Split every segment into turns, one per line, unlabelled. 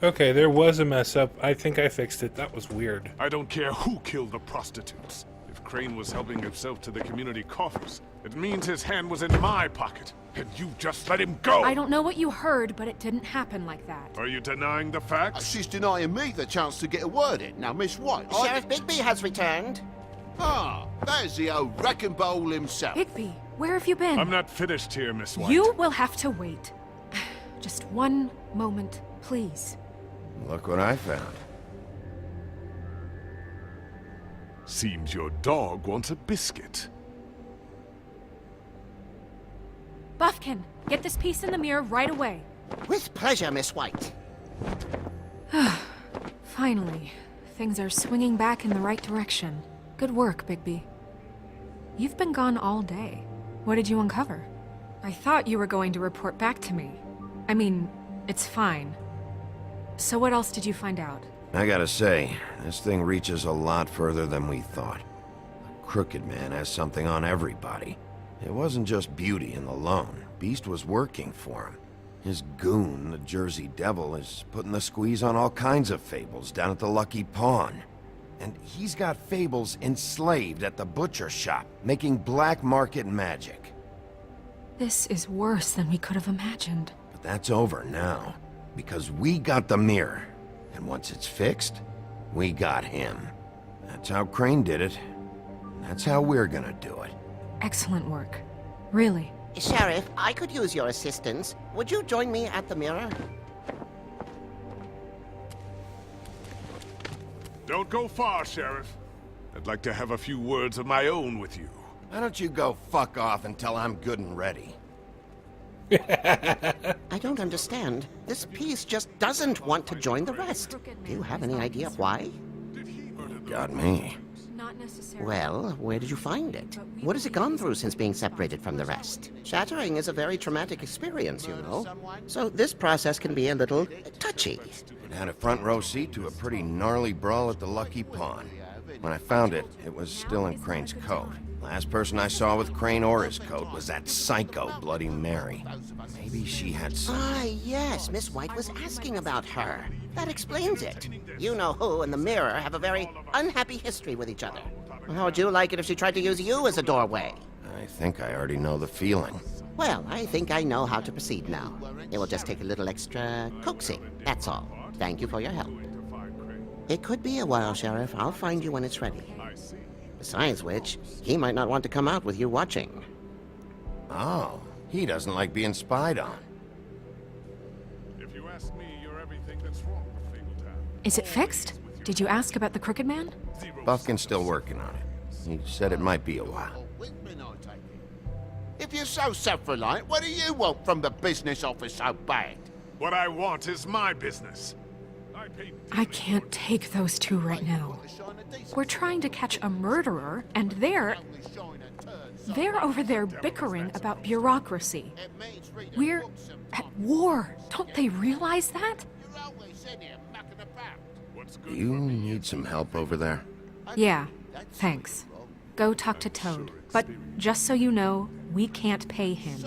Okay, there was a mess up. I think I fixed it. That was weird.
I don't care who killed the prostitutes. If Crane was helping himself to the community coffers, it means his hand was in my pocket, and you just let him go!
I don't know what you heard, but it didn't happen like that.
Are you denying the facts?
She's denying me the chance to get a word in. Now, Miss White...
Sheriff Bigby has returned.
Ah, there's the old wrecking bowl himself.
Bigby, where have you been?
I'm not finished here, Miss White.
You will have to wait. Just one moment, please.
Look what I found.
Seems your dog wants a biscuit.
Buffkin, get this piece in the mirror right away.
With pleasure, Miss White.
Finally, things are swinging back in the right direction. Good work, Bigby. You've been gone all day. What did you uncover? I thought you were going to report back to me. I mean, it's fine. So what else did you find out?
I gotta say, this thing reaches a lot further than we thought. The Crooked Man has something on everybody. It wasn't just Beauty and the Lone. Beast was working for him. His goon, the Jersey Devil, is putting the squeeze on all kinds of fables down at the Lucky Pawn. And he's got fables enslaved at the butcher shop, making black market magic.
This is worse than we could have imagined.
But that's over now, because we got the mirror. And once it's fixed, we got him. That's how Crane did it. And that's how we're gonna do it.
Excellent work. Really.
Sheriff, I could use your assistance. Would you join me at the mirror?
Don't go far, Sheriff. I'd like to have a few words of my own with you.
Why don't you go fuck off until I'm good and ready?
I don't understand. This piece just doesn't want to join the rest. Do you have any idea why?
Got me.
Not necessarily.
Well, where did you find it? What has it gone through since being separated from the rest? Shattering is a very traumatic experience, you know. So this process can be a little touchy.
It had a front row seat to a pretty gnarly brawl at the Lucky Pawn. When I found it, it was still in Crane's coat. Last person I saw with Crane or his coat was that psycho Bloody Mary. Maybe she had some...
Ah, yes, Miss White was asking about her. That explains it. You know who and the mirror have a very unhappy history with each other. How would you like it if she tried to use you as a doorway?
I think I already know the feeling.
Well, I think I know how to proceed now. It will just take a little extra coaxing, that's all. Thank you for your help. It could be a while, Sheriff. I'll find you when it's ready. Besides which, he might not want to come out with you watching.
Oh, he doesn't like being spied on.
If you ask me, you're everything that's wrong with Fabletown.
Is it fixed? Did you ask about the Crooked Man?
Buffkin's still working on it. He said it might be a while.
If you're so self-reliant, what do you want from the business office so bad?
What I want is my business.
I can't take those two right now. We're trying to catch a murderer, and they're over there bickering about bureaucracy. We're at war. Don't they realize that?
Do you need some help over there?
Yeah, thanks. Go talk to Toad. But just so you know, we can't pay him.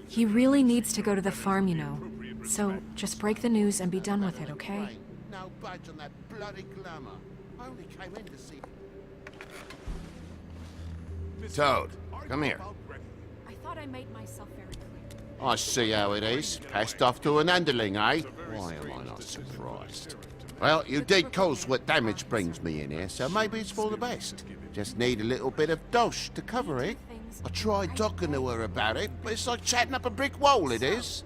He really needs to go to the farm, you know. So just break the news and be done with it, okay?
No budge on that bloody glamour. I only came in to see...
Toad, come here.
I thought I made myself very clear.
I see how it is. Passed off to an underling, eh? Why am I not surprised? Well, you did cause what damage brings me in here, so maybe it's for the best. Just need a little bit of dosh to cover it. I tried talking to her about it, but it's like chatting up a brick wall, it is.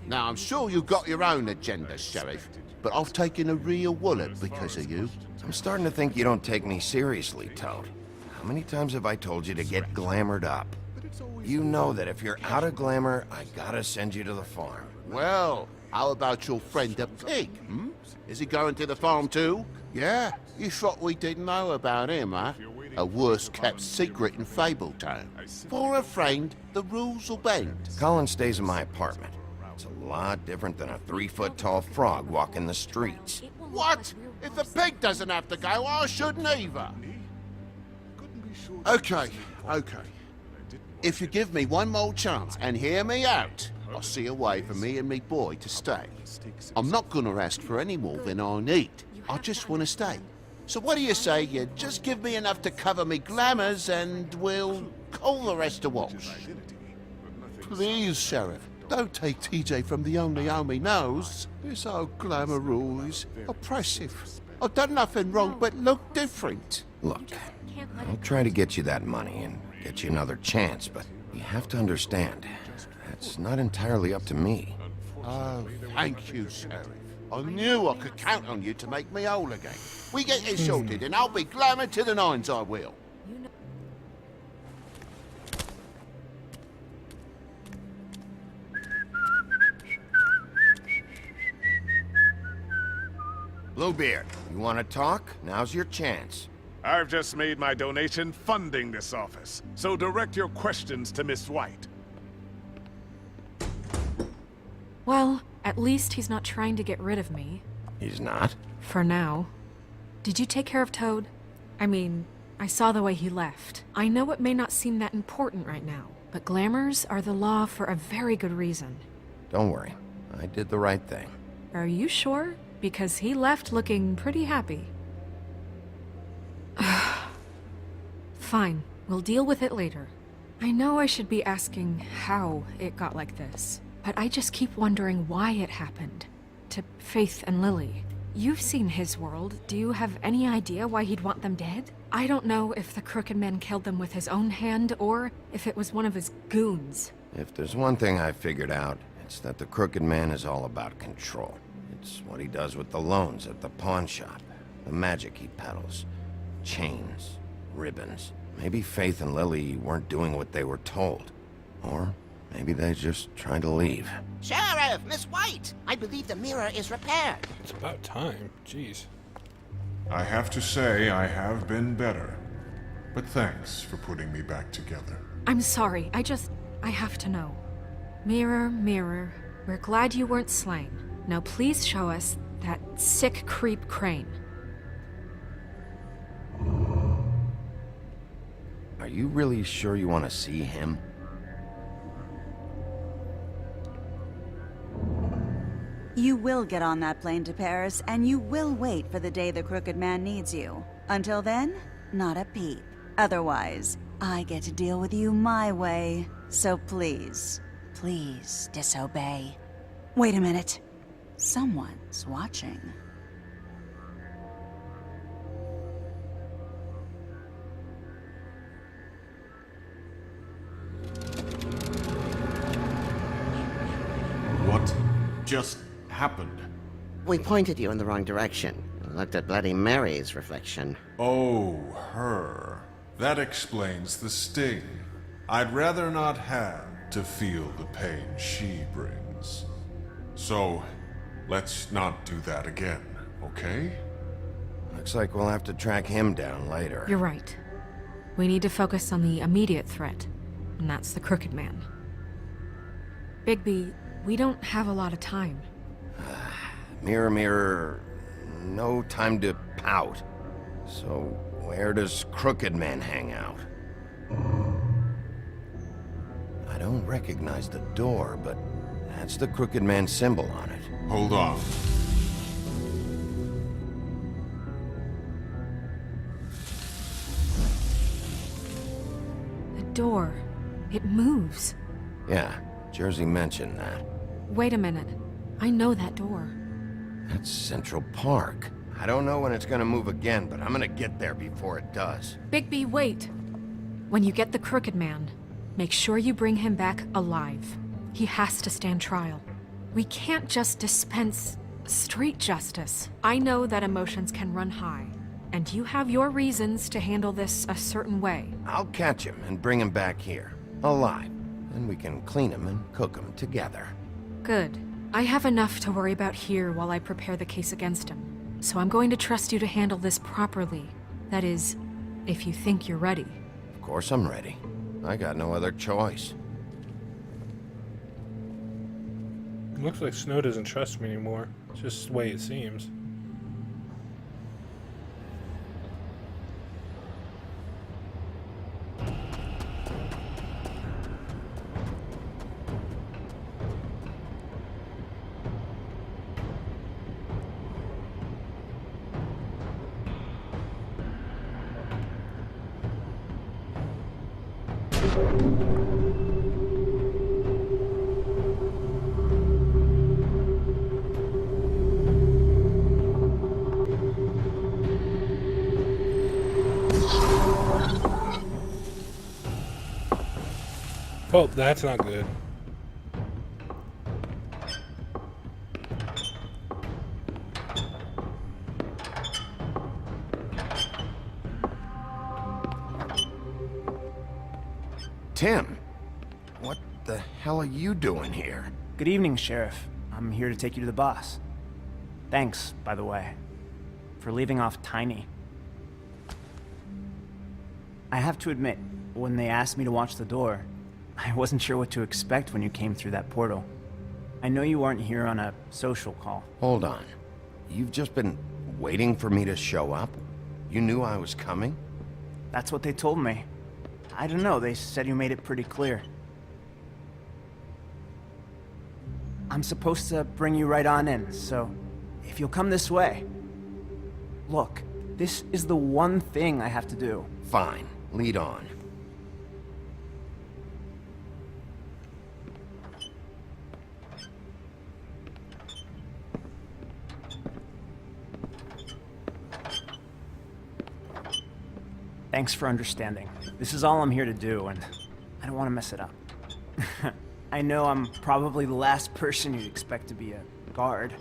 Now, I'm sure you've got your own agenda, Sheriff, but I've taken a real wallet because of you.
I'm starting to think you don't take me seriously, Toad. How many times have I told you to get glamored up? You know that if you're out of glamour, I gotta send you to the farm.
Well, how about your friend the pig, hmm? Is he going to the farm too? Yeah? You thought we didn't know about him, huh? A worst-kept secret in Fabletown. For a friend, the rules will bend.
Colin stays in my apartment. It's a lot different than a 3-foot-tall frog walking the streets.
What? If the pig doesn't have to go, I shouldn't either. Okay. If you give me one more chance and hear me out, I see a way for me and me boy to stay. I'm not gonna ask for any more than I need. I just want to stay. So what do you say you just give me enough to cover me glamours and we'll call the rest a wash? Please, Sheriff, don't take TJ from the only home he knows. This old glamour rule is oppressive. I've done nothing wrong but look different.
Look, I'll try to get you that money and get you another chance, but you have to understand, that's not entirely up to me.
Oh, thank you, Sheriff. I knew I could count on you to make me whole again. We get this sorted and I'll be glamour to the nines, I will.
Bluebeard, you want to talk? Now's your chance.
I've just made my donation funding this office, so direct your questions to Miss White.
Well, at least he's not trying to get rid of me.
He's not?
For now. Did you take care of Toad? I mean, I saw the way he left. I know it may not seem that important right now, but glamours are the law for a very good reason.
Don't worry, I did the right thing.
Are you sure? Because he left looking pretty happy. Fine, we'll deal with it later. I know I should be asking how it got like this, but I just keep wondering why it happened. To Faith and Lily. You've seen his world. Do you have any idea why he'd want them dead? I don't know if the Crooked Man killed them with his own hand, or if it was one of his goons.
If there's one thing I figured out, it's that the Crooked Man is all about control. It's what he does with the loans at the pawn shop, the magic he peddles, chains, ribbons. Maybe Faith and Lily weren't doing what they were told. Or maybe they're just trying to leave.
Sheriff, Miss White! I believe the mirror is repaired.
It's about time. Jeez.
I have to say I have been better. But thanks for putting me back together.
I'm sorry, I have to know. Mirror, mirror, we're glad you weren't slain. Now please show us that sick creep Crane.
Are you really sure you want to see him?
You will get on that plane to Paris, and you will wait for the day the Crooked Man needs you. Until then, not a peep. Otherwise, I get to deal with you my way. So please, please disobey. Wait a minute. Someone's watching.
What just happened?
We pointed you in the wrong direction. Looked at Bloody Mary's reflection.
Oh, her. That explains the sting. I'd rather not have to feel the pain she brings. So, let's not do that again, okay?
Looks like we'll have to track him down later.
You're right. We need to focus on the immediate threat, and that's the Crooked Man. Bigby, we don't have a lot of time.
Mirror, mirror, no time to pout. So, where does Crooked Man hang out? I don't recognize the door, but that's the Crooked Man symbol on it.
Hold on.
The door. It moves.
Yeah, Jersey mentioned that.
Wait a minute. I know that door.
That's Central Park. I don't know when it's gonna move again, but I'm gonna get there before it does.
Bigby, wait! When you get the Crooked Man, make sure you bring him back alive. He has to stand trial. We can't just dispense street justice. I know that emotions can run high, and you have your reasons to handle this a certain way.
I'll catch him and bring him back here, alive. Then we can clean him and cook him together.
Good. I have enough to worry about here while I prepare the case against him. So I'm going to trust you to handle this properly. That is, if you think you're ready.
Of course I'm ready. I got no other choice.
Looks like Snow doesn't trust me anymore. It's just the way it seems. Oh, that's not good.
Tim, what the hell are you doing here?
Good evening, Sheriff. I'm here to take you to the boss. Thanks, by the way, for leaving off Tiny. I have to admit, when they asked me to watch the door, I wasn't sure what to expect when you came through that portal. I know you aren't here on a social call.
Hold on. You've just been waiting for me to show up? You knew I was coming?
That's what they told me. I don't know, they said you made it pretty clear. I'm supposed to bring you right on in, so if you'll come this way. Look, this is the one thing I have to do.
Fine, lead on.
Thanks for understanding. This is all I'm here to do, and I don't want to mess it up. I know I'm probably the last person you'd expect to be a guard,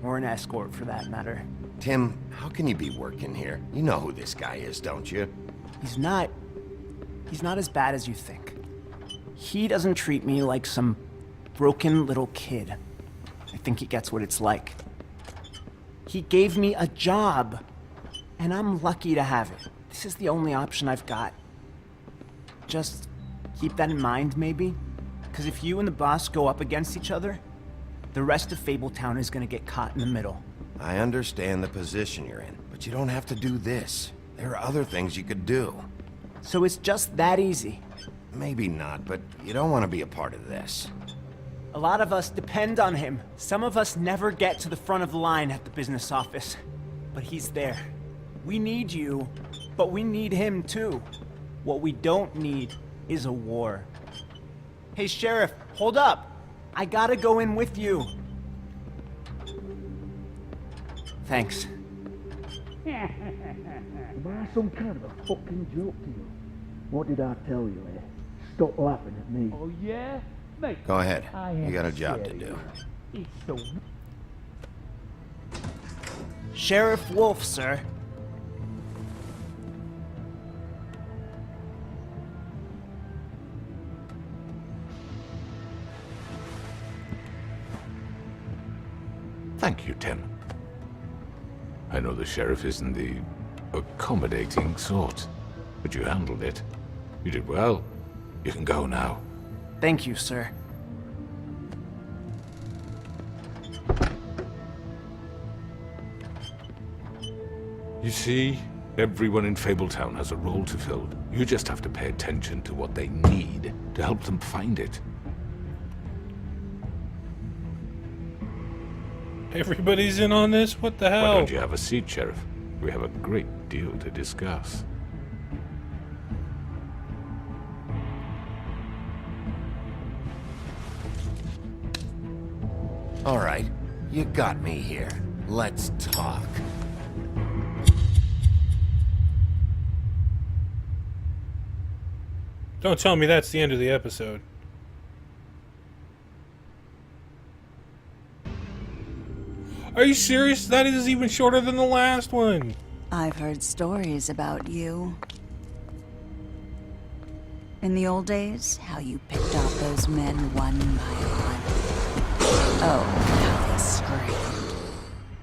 or an escort for that matter.
Tim, how can you be working here? You know who this guy is, don't you?
He's not as bad as you think. He doesn't treat me like some broken little kid. I think he gets what it's like. He gave me a job, and I'm lucky to have it. This is the only option I've got. Just keep that in mind, maybe? Because if you and the boss go up against each other, the rest of Fabletown is gonna get caught in the middle.
I understand the position you're in, but you don't have to do this. There are other things you could do.
So it's just that easy.
Maybe not, but you don't want to be a part of this.
A lot of us depend on him. Some of us never get to the front of the line at the business office. But he's there. We need you, but we need him too. What we don't need is a war. Hey, Sheriff, hold up. I gotta go in with you. Thanks.
Am I some kind of a fucking joke to you? What did I tell you, eh? Stop laughing at me. Oh, yeah? Mate,
Go ahead. You got a job to do.
it's so...
Sheriff Wolf, sir.
Thank you, Tim. I know the sheriff isn't the accommodating sort, but you handled it. You did well. You can go now.
Thank you, sir.
You see, everyone in Fabletown has a role to fill. You just have to pay attention to what they need to help them find it.
Everybody's in on this? What the
Why
hell?
don't you have a seat, Sheriff? We have a great deal to discuss.
All right, you got me here. Let's talk.
Don't tell me that's the end of the episode. Are you serious? That is even shorter than the last one.
I've heard stories about you. In the old days, how you picked off those men one by one. Oh, how they screamed.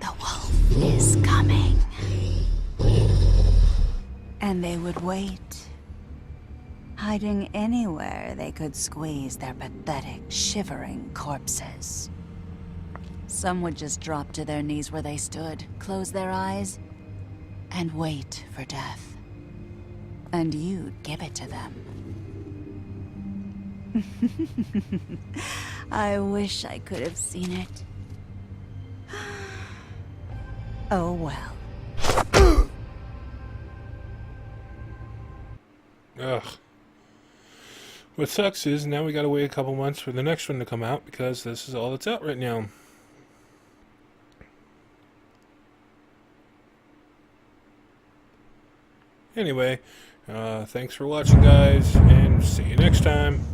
The wolf is coming. And they would wait, hiding anywhere they could squeeze their pathetic, shivering corpses. Some would just drop to their knees where they stood, close their eyes, and wait for death. And you'd give it to them. I wish I could have seen it. Oh well.
Ugh. What sucks is now we gotta wait a couple months for the next one to come out because this is all that's out right now. Anyway, thanks for watching, guys, and see you next time.